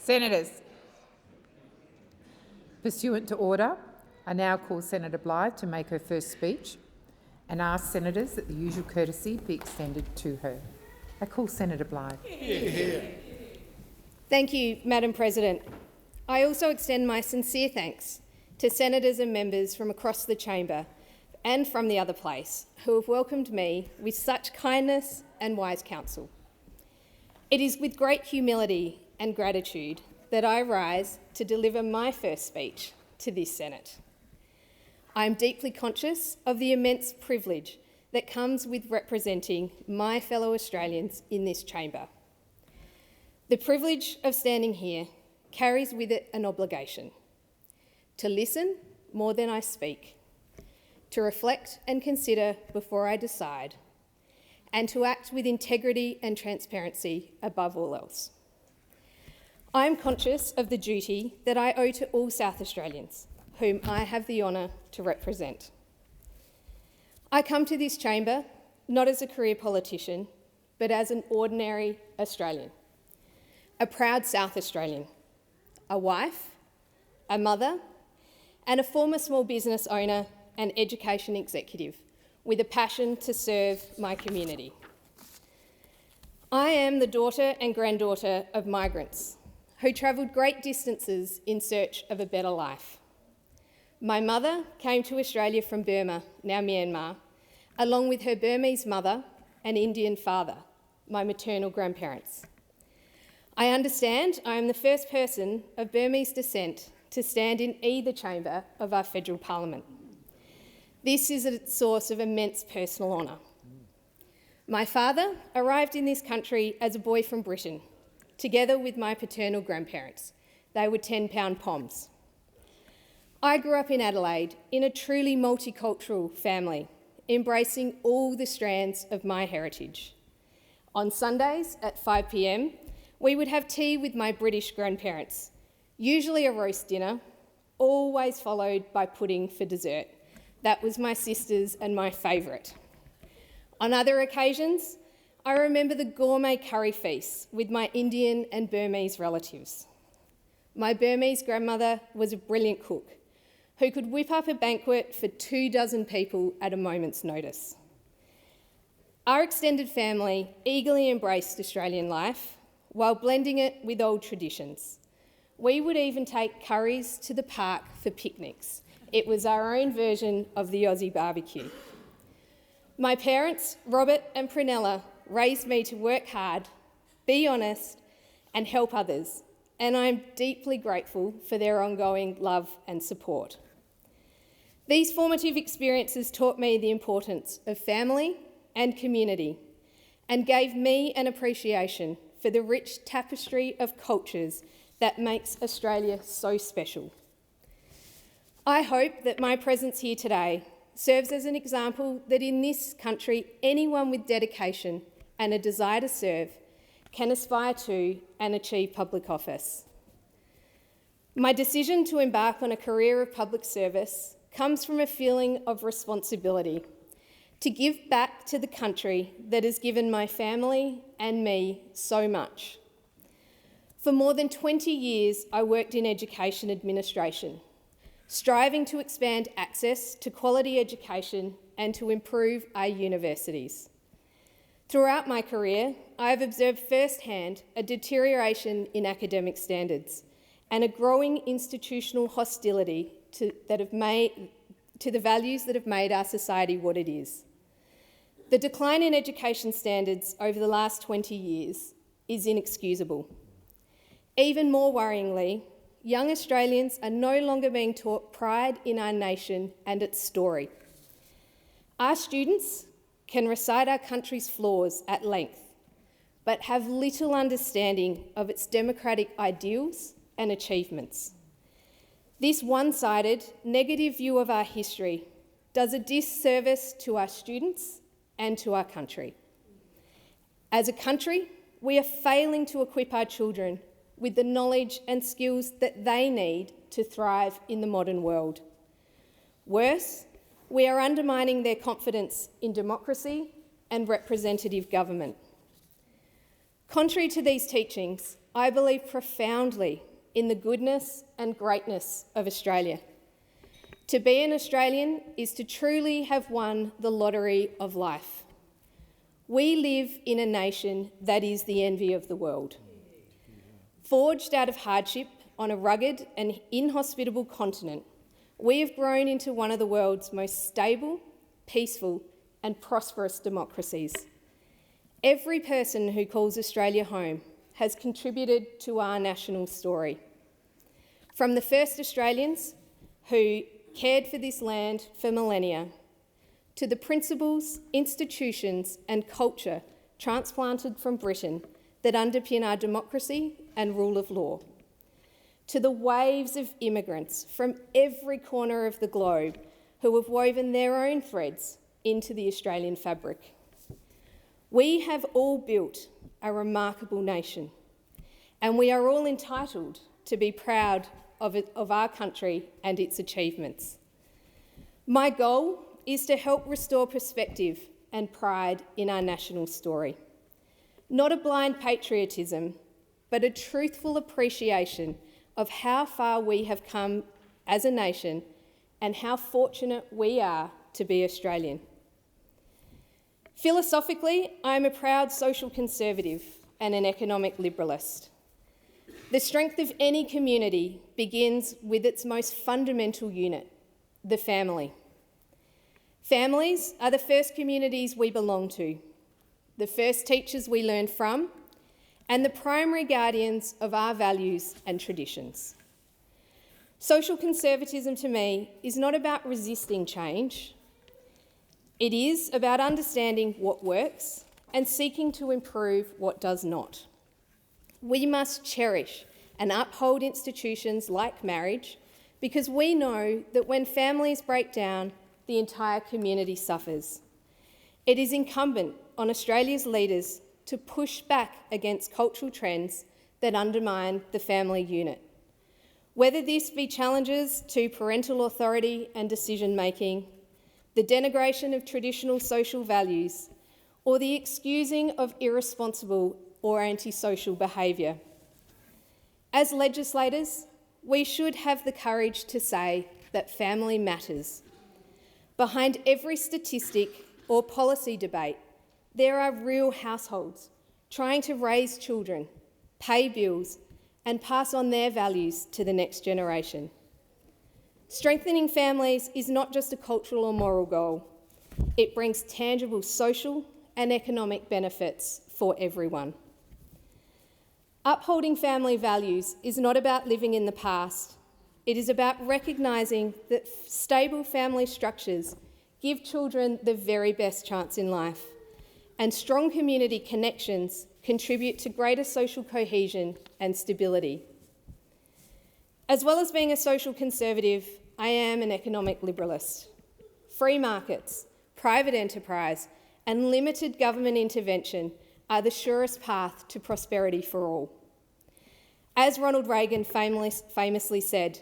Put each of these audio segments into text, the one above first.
Senators, pursuant to order, I now call Senator Blyth to make her first speech and ask senators that the usual courtesy be extended to her. I call Senator Blyth. Thank you, Madam President. I also extend my sincere thanks to senators and members from across the chamber and from the other place who have welcomed me with such kindness and wise counsel. It is with great humility and gratitude that I rise to deliver my first speech to this Senate. I am deeply conscious of the immense privilege that comes with representing my fellow Australians in this chamber. The privilege of standing here carries with it an obligation to listen more than I speak, to reflect and consider before I decide, and to act with integrity and transparency above all else. I am conscious of the duty that I owe to all South Australians, whom I have the honour to represent. I come to this chamber not as a career politician, but as an ordinary Australian, a proud South Australian, a wife, a mother, and a former small business owner and education executive with a passion to serve my community. I am the daughter and granddaughter of migrants who travelled great distances in search of a better life. My mother came to Australia from Burma, now Myanmar, along with her Burmese mother and Indian father, my maternal grandparents. I understand I am the first person of Burmese descent to stand in either chamber of our federal parliament. This is a source of immense personal honour. My father arrived in this country as a boy from Britain, together with my paternal grandparents. They were 10-pound Poms. I grew up in Adelaide in a truly multicultural family, embracing all the strands of my heritage. On Sundays at 5 p.m, we would have tea with my British grandparents, usually a roast dinner, always followed by pudding for dessert. That was my sister's and my favourite. On other occasions, I remember the gourmet curry feasts with my Indian and Burmese relatives. My Burmese grandmother was a brilliant cook who could whip up a banquet for 24 people at a moment's notice. Our extended family eagerly embraced Australian life while blending it with old traditions. We would even take curries to the park for picnics. It was our own version of the Aussie barbecue. My parents, Robert and Prunella, raised me to work hard, be honest, and help others, and I am deeply grateful for their ongoing love and support. These formative experiences taught me the importance of family and community and gave me an appreciation for the rich tapestry of cultures that makes Australia so special. I hope that my presence here today serves as an example that in this country, anyone with dedication and a desire to serve can aspire to and achieve public office. My decision to embark on a career of public service comes from a feeling of responsibility to give back to the country that has given my family and me so much. For more than 20 years, I worked in education administration, striving to expand access to quality education and to improve our universities. Throughout my career, I have observed firsthand a deterioration in academic standards and a growing institutional hostility to the values that have made our society what it is. The decline in education standards over the last 20 years is inexcusable. Even more worryingly, young Australians are no longer being taught pride in our nation and its story. Our students can recite our country's flaws at length, but have little understanding of its democratic ideals and achievements. This one-sided, negative view of our history does a disservice to our students and to our country. As a country, we are failing to equip our children with the knowledge and skills that they need to thrive in the modern world. Worse, we are undermining their confidence in democracy and representative government. Contrary to these teachings, I believe profoundly in the goodness and greatness of Australia. To be an Australian is to truly have won the lottery of life. We live in a nation that is the envy of the world. Forged out of hardship on a rugged and inhospitable continent, we have grown into one of the world's most stable, peaceful and prosperous democracies. Every person who calls Australia home has contributed to our national story. From the first Australians who cared for this land for millennia, to the principles, institutions and culture transplanted from Britain that underpin our democracy and rule of law, to the waves of immigrants from every corner of the globe who have woven their own threads into the Australian fabric. We have all built a remarkable nation, and we are all entitled to be proud of our country and its achievements. My goal is to help restore perspective and pride in our national story. Not a blind patriotism, but a truthful appreciation of how far we have come as a nation and how fortunate we are to be Australian. Philosophically, I'm a proud social conservative and an economic liberalist. The strength of any community begins with its most fundamental unit, the family. Families are the first communities we belong to, the first teachers we learn from, and the primary guardians of our values and traditions. Social conservatism to me is not about resisting change. It is about understanding what works and seeking to improve what does not. We must cherish and uphold institutions like marriage because we know that when families break down, the entire community suffers. It is incumbent on Australia's leaders to push back against cultural trends that undermine the family unit. Whether this be challenges to parental authority and decision-making, the denigration of traditional social values, or the excusing of irresponsible or antisocial behaviour. As legislators, we should have the courage to say that family matters. Behind every statistic or policy debate, there are real households trying to raise children, pay bills, and pass on their values to the next generation. Strengthening families is not just a cultural or moral goal. It brings tangible social and economic benefits for everyone. Upholding family values is not about living in the past. It is about recognising that stable family structures give children the very best chance in life, and strong community connections contribute to greater social cohesion and stability. As well as being a social conservative, I am an economic liberalist. Free markets, private enterprise, and limited government intervention are the surest path to prosperity for all. As Ronald Reagan famously said,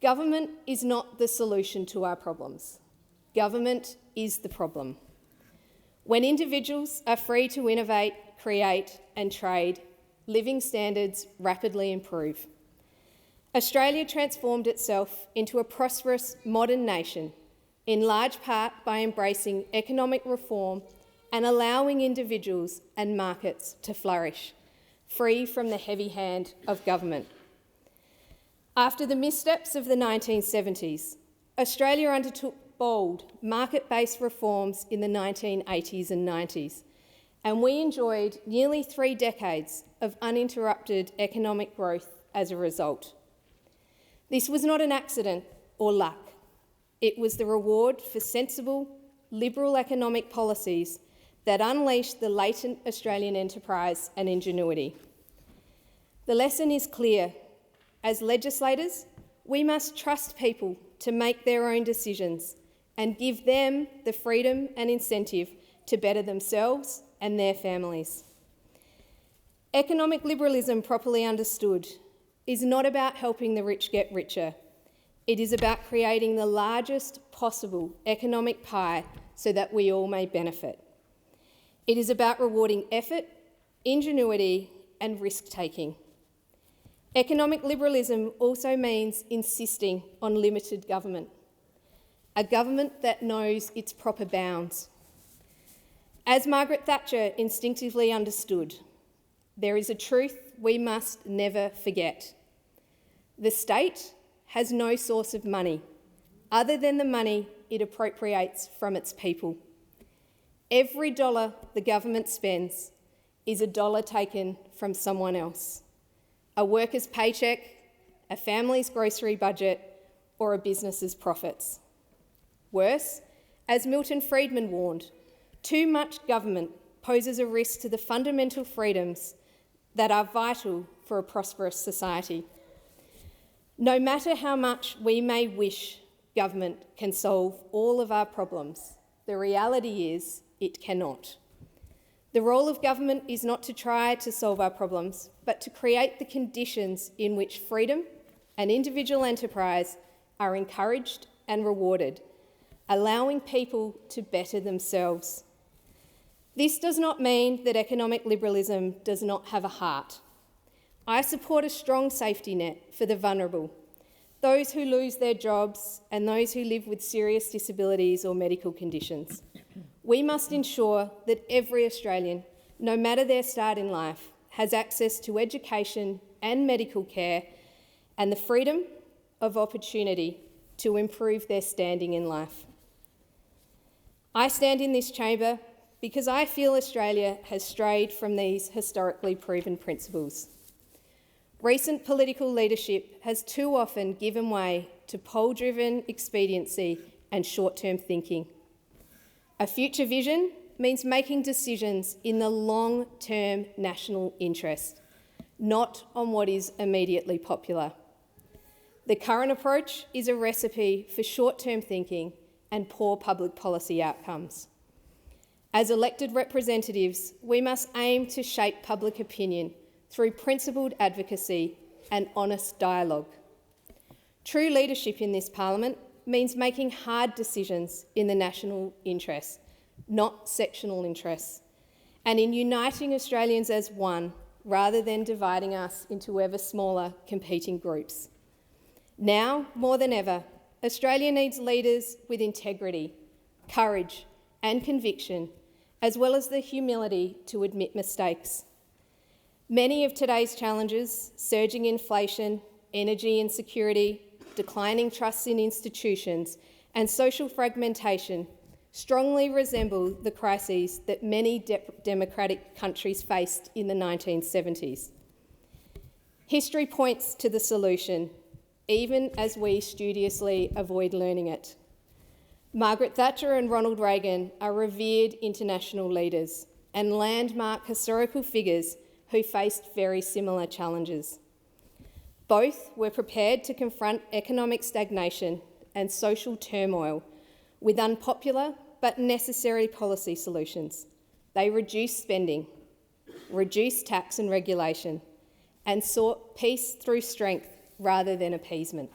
government is not the solution to our problems. Government is the problem. When individuals are free to innovate, create and trade, living standards rapidly improve. Australia transformed itself into a prosperous modern nation, in large part by embracing economic reform and allowing individuals and markets to flourish, free from the heavy hand of government. After the missteps of the 1970s, Australia undertook bold, market-based reforms in the 1980s and 90s, and we enjoyed nearly 3 decades of uninterrupted economic growth as a result. This was not an accident or luck. It was the reward for sensible, liberal economic policies that unleashed the latent Australian enterprise and ingenuity. The lesson is clear. As legislators, we must trust people to make their own decisions and give them the freedom and incentive to better themselves and their families. Economic liberalism, properly understood, is not about helping the rich get richer. It is about creating the largest possible economic pie so that we all may benefit. It is about rewarding effort, ingenuity and risk-taking. Economic liberalism also means insisting on limited government, a government that knows its proper bounds. As Margaret Thatcher instinctively understood, there is a truth we must never forget. The state has no source of money other than the money it appropriates from its people. Every dollar the government spends is a dollar taken from someone else, a worker's paycheck, a family's grocery budget, or a business's profits. Worse, as Milton Friedman warned, too much government poses a risk to the fundamental freedoms that are vital for a prosperous society. No matter how much we may wish government can solve all of our problems, the reality is it cannot. The role of government is not to try to solve our problems, but to create the conditions in which freedom and individual enterprise are encouraged and rewarded, allowing people to better themselves. This does not mean that economic liberalism does not have a heart. I support a strong safety net for the vulnerable, those who lose their jobs and those who live with serious disabilities or medical conditions. We must ensure that every Australian, no matter their start in life, has access to education and medical care and the freedom of opportunity to improve their standing in life. I stand in this chamber because I feel Australia has strayed from these historically proven principles. Recent political leadership has too often given way to poll-driven expediency and short-term thinking. A future vision means making decisions in the long-term national interest, not on what is immediately popular. The current approach is a recipe for short-term thinking and poor public policy outcomes. As elected representatives, we must aim to shape public opinion through principled advocacy and honest dialogue. True leadership in this parliament means making hard decisions in the national interest, not sectional interests, and in uniting Australians as one rather than dividing us into ever smaller competing groups. Now, more than ever, Australia needs leaders with integrity, courage and conviction, as well as the humility to admit mistakes. Many of today's challenges, surging inflation, energy insecurity, declining trust in institutions, and social fragmentation, strongly resemble the crises that many democratic countries faced in the 1970s. History points to the solution, even as we studiously avoid learning it. Margaret Thatcher and Ronald Reagan are revered international leaders and landmark historical figures who faced very similar challenges. Both were prepared to confront economic stagnation and social turmoil with unpopular but necessary policy solutions. They reduced spending, reduced tax and regulation, and sought peace through strength rather than appeasement.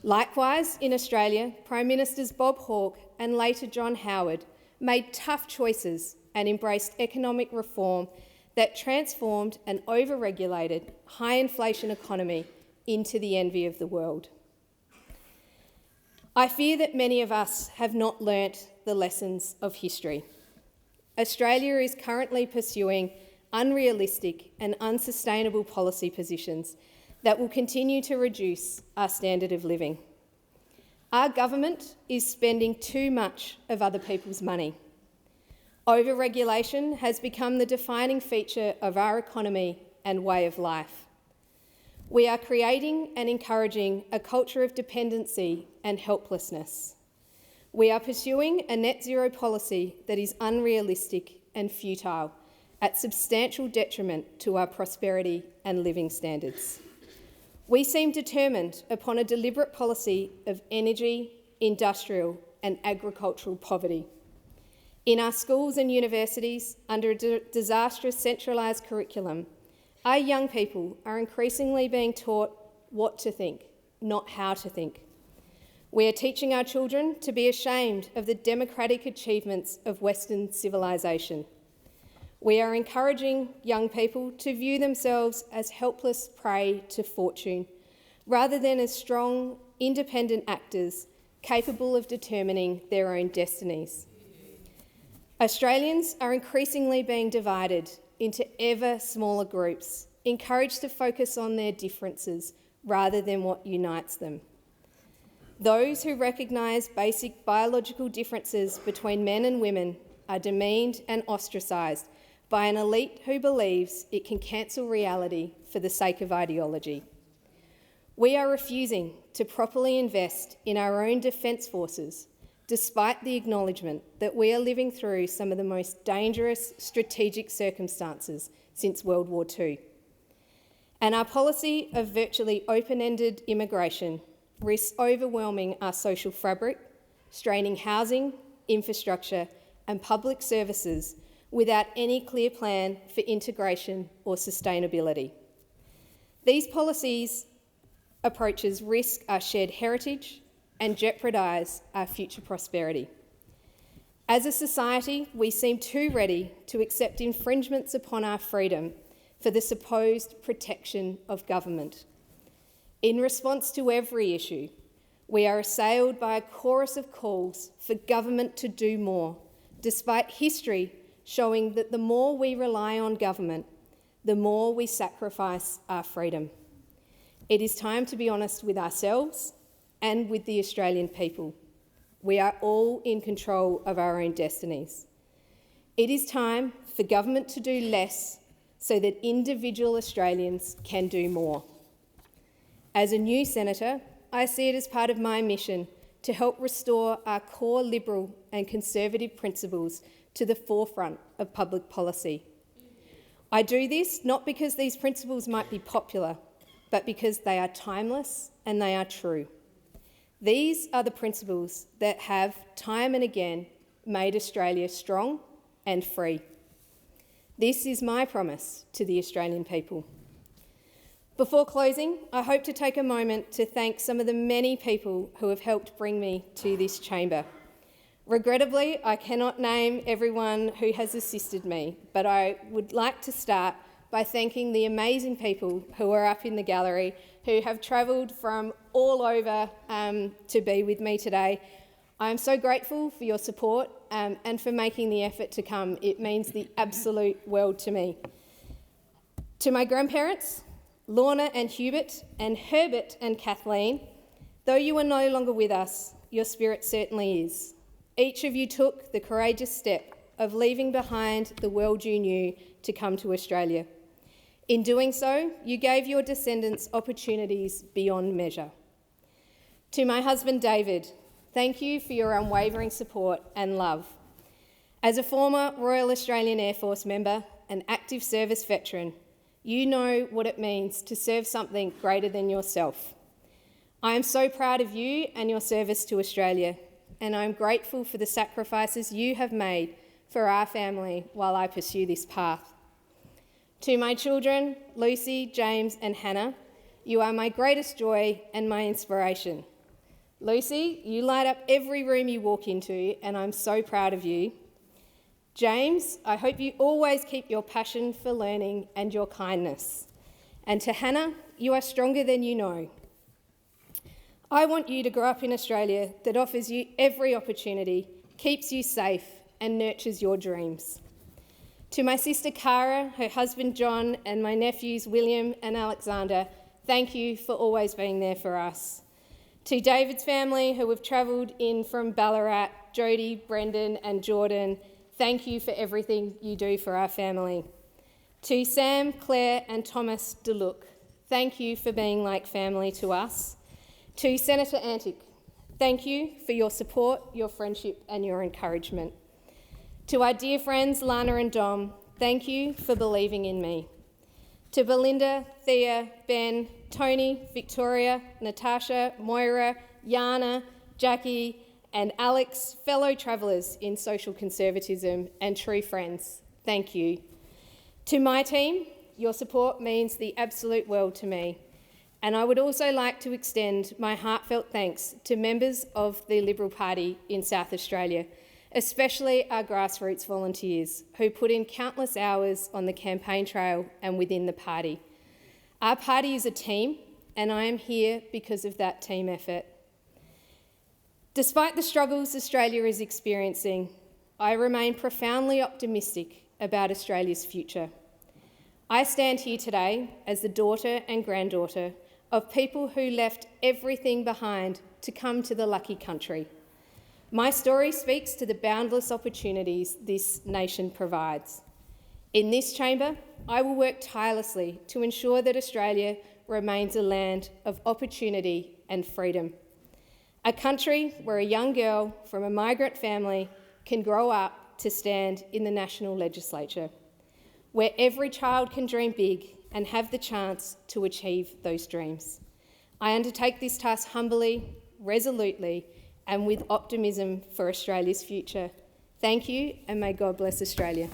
Likewise, in Australia, Prime Ministers Bob Hawke and later John Howard made tough choices and embraced economic reform that transformed an over-regulated, high-inflation economy into the envy of the world. I fear that many of us have not learnt the lessons of history. Australia is currently pursuing unrealistic and unsustainable policy positions that will continue to reduce our standard of living. Our government is spending too much of other people's money. Over-regulation has become the defining feature of our economy and way of life. We are creating and encouraging a culture of dependency and helplessness. We are pursuing a net zero policy that is unrealistic and futile, at substantial detriment to our prosperity and living standards. We seem determined upon a deliberate policy of energy, industrial and agricultural poverty. In our schools and universities, under a disastrous centralised curriculum, our young people are increasingly being taught what to think, not how to think. We are teaching our children to be ashamed of the democratic achievements of Western civilisation. We are encouraging young people to view themselves as helpless prey to fortune, rather than as strong, independent actors capable of determining their own destinies. Australians are increasingly being divided into ever smaller groups, encouraged to focus on their differences rather than what unites them. Those who recognise basic biological differences between men and women are demeaned and ostracised by an elite who believes it can cancel reality for the sake of ideology. We are refusing to properly invest in our own defence forces, despite the acknowledgement that we are living through some of the most dangerous strategic circumstances since World War II. And our policy of virtually open-ended immigration risks overwhelming our social fabric, straining housing, infrastructure and public services without any clear plan for integration or sustainability. These policies approaches risk our shared heritage and jeopardise our future prosperity. As a society, we seem too ready to accept infringements upon our freedom for the supposed protection of government. In response to every issue, we are assailed by a chorus of calls for government to do more, despite history showing that the more we rely on government, the more we sacrifice our freedom. It is time to be honest with ourselves and with the Australian people. We are all in control of our own destinies. It is time for government to do less so that individual Australians can do more. As a new senator, I see it as part of my mission to help restore our core liberal and conservative principles to the forefront of public policy. I do this not because these principles might be popular, but because they are timeless and they are true. These are the principles that have, time and again, made Australia strong and free. This is my promise to the Australian people. Before closing, I hope to take a moment to thank some of the many people who have helped bring me to this chamber. Regrettably, I cannot name everyone who has assisted me, but I would like to start by thanking the amazing people who are up in the gallery, who have travelled from all over to be with me today. I am so grateful for your support and for making the effort to come. It means the absolute world to me. To my grandparents, Lorna and Hubert, and Herbert and Kathleen, though you are no longer with us, your spirit certainly is. Each of you took the courageous step of leaving behind the world you knew to come to Australia. In doing so, you gave your descendants opportunities beyond measure. To my husband David, thank you for your unwavering support and love. As a former Royal Australian Air Force member and active service veteran, you know what it means to serve something greater than yourself. I am so proud of you and your service to Australia, and I am grateful for the sacrifices you have made for our family while I pursue this path. To my children, Lucy, James and Hannah, you are my greatest joy and my inspiration. Lucy, you light up every room you walk into, and I'm so proud of you. James, I hope you always keep your passion for learning and your kindness. And to Hannah, you are stronger than you know. I want you to grow up in Australia that offers you every opportunity, keeps you safe and nurtures your dreams. To my sister Cara, her husband John and my nephews William and Alexander, thank you for always being there for us. To David's family who have travelled in from Ballarat, Jody, Brendan and Jordan, thank you for everything you do for our family. To Sam, Claire and Thomas DeLuc, thank you for being like family to us. To Senator Antic, thank you for your support, your friendship and your encouragement. To our dear friends Lana and Dom, thank you for believing in me. To Belinda, Thea, Ben, Tony, Victoria, Natasha, Moira, Yana, Jackie and Alex, fellow travellers in social conservatism and true friends, thank you. To my team, your support means the absolute world to me. And I would also like to extend my heartfelt thanks to members of the Liberal Party in South Australia, especially our grassroots volunteers who put in countless hours on the campaign trail and within the party. Our party is a team, and I am here because of that team effort. Despite the struggles Australia is experiencing, I remain profoundly optimistic about Australia's future. I stand here today as the daughter and granddaughter of people who left everything behind to come to the lucky country. My story speaks to the boundless opportunities this nation provides. In this chamber, I will work tirelessly to ensure that Australia remains a land of opportunity and freedom. A country where a young girl from a migrant family can grow up to stand in the national legislature, where every child can dream big and have the chance to achieve those dreams. I undertake this task humbly, resolutely, and with optimism for Australia's future. Thank you, and may God bless Australia.